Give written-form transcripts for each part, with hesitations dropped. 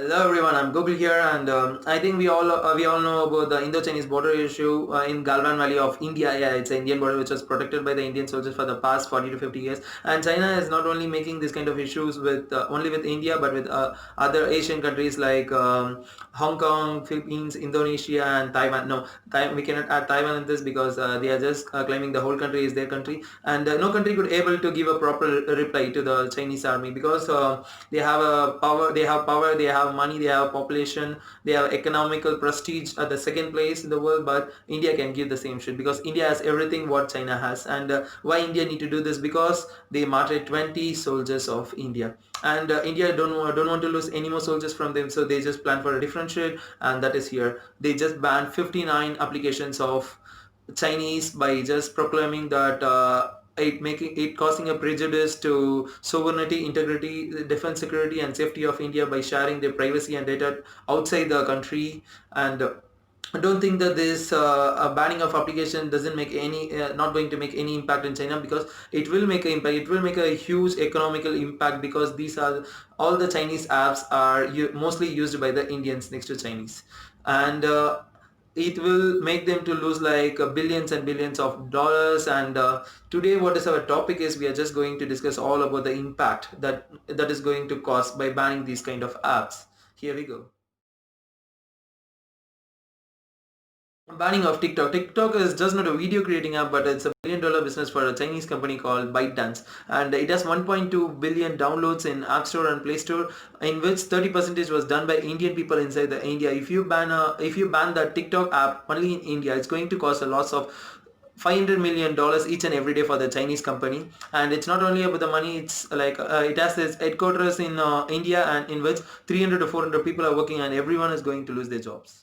Hello everyone, I'm Google here, and I think we all know about the Indo-Chinese border issue in Galwan Valley of India. Yeah, it's an Indian border which was protected by the Indian soldiers for the past 40 to 50 years. And China is not only making this kind of issues with only with India, but with other Asian countries like Hong Kong, Philippines, Indonesia, and Taiwan. No, we cannot add Taiwan in this because they are just claiming the whole country is their country, and no country could able to give a proper reply to the Chinese army because they have a power, they have money, they have population, they have economical prestige at the second place in the world. But India can give the same shit because India has everything what China has. And why India need to do this? Because they martyred 20 soldiers of India, and India don't want to lose any more soldiers from them, so they just plan for a different shit. And that is here they just banned 59 applications of Chinese by just proclaiming that it causing a prejudice to sovereignty, integrity, defense, security, and safety of India by sharing their privacy and data outside the country. And I don't think that this banning of application doesn't make any not going to make any impact in China, because it will make an impact. It will make a huge economical impact because these are all the Chinese apps are mostly used by the Indians next to Chinese. And it will make them to lose like billions and billions of dollars. And today what is our topic is we are just going to discuss all about the impact that is going to cause by banning these kind of apps. Here we go. Banning of TikTok. TikTok is just not a video creating app, but it's a $1 billion business for a Chinese company called ByteDance, and it has 1.2 billion downloads in App Store and Play Store, in which 30% was done by Indian people inside the India. If you ban the TikTok app only in India, it's going to cause a loss of $500 million each and every day for the Chinese company. And it's not only about the money, it's like it has this headquarters in India, and in which 300 to 400 people are working, and everyone is going to lose their jobs.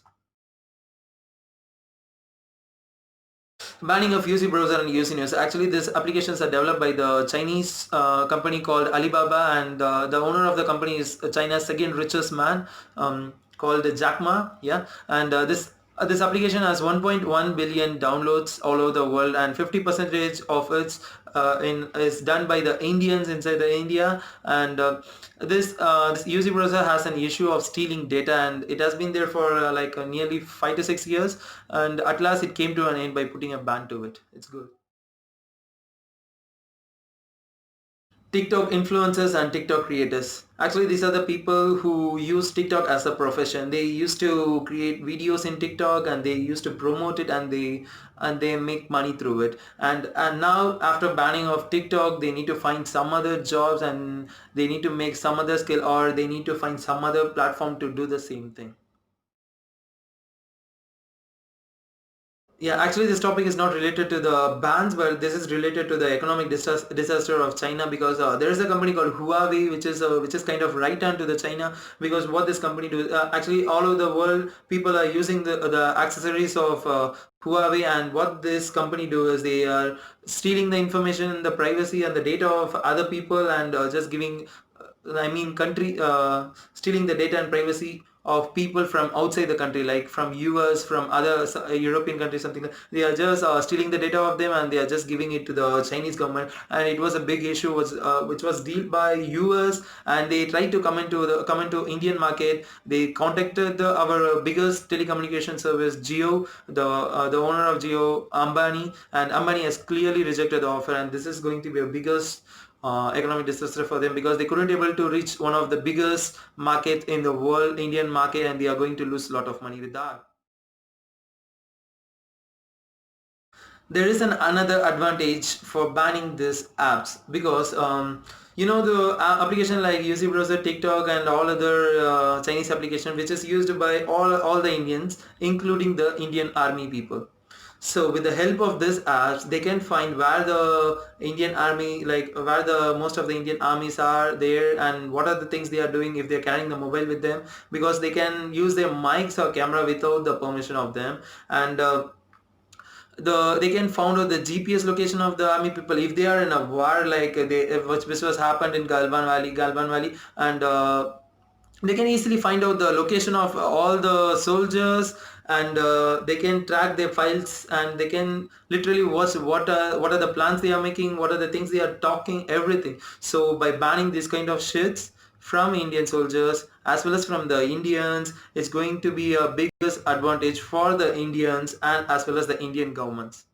Banning of UC browser and UC news. Actually, these applications are developed by the Chinese company called Alibaba, and the owner of the company is China's second richest man, called Jack Ma. Yeah, and this application has 1.1 billion downloads all over the world, and 50% of its in is done by the Indians inside the India. And this UC browser has an issue of stealing data, and it has been there for nearly 5 to 6 years, and at last it came to an end by putting a ban to it. It's good. TikTok influencers and TikTok creators. Actually, these are the people who use TikTok as a profession. They used to create videos in TikTok, and they used to promote it, and they make money through it. And now after banning of TikTok, they need to find some other jobs, and they need to make some other skill, or they need to find some other platform to do the same thing. Yeah, actually, this topic is not related to the bans, but this is related to the economic disaster of China, because there is a company called Huawei, which is kind of right hand to the China, because what this company do actually all over the world people are using the accessories of Huawei. And what this company do is they are stealing the information, the privacy, and the data of other people, and just giving I mean country stealing the data and privacy of people from outside the country, like from US, from other European countries, something like they are just stealing the data of them, and they are just giving it to the Chinese government. And it was a big issue which was dealt by US, and they tried to come into Indian market. They contacted our biggest telecommunication service, Geo, the owner of Geo, Ambani, and Ambani has clearly rejected the offer. And this is going to be a biggest economic disaster for them, because they couldn't able to reach one of the biggest market in the world, Indian market, and they are going to lose a lot of money with that. There is another advantage for banning these apps, because the application like UC browser, TikTok, and all other Chinese application which is used by all the Indians, including the Indian army people. So with the help of this apps, they can find where the Indian army, like where the most of the Indian armies are there, and what are the things they are doing if they're carrying the mobile with them, because they can use their mics or camera without the permission of them. And they can find out the GPS location of the army people if they are in a war, like which was happened in Galwan Valley. And they can easily find out the location of all the soldiers, and they can track their files, and they can literally watch what are the plans they are making, what are the things they are talking, everything. So by banning this kind of shits, from Indian soldiers as well as from the Indians. It's going to be a biggest advantage for the Indians and as well as the Indian governments.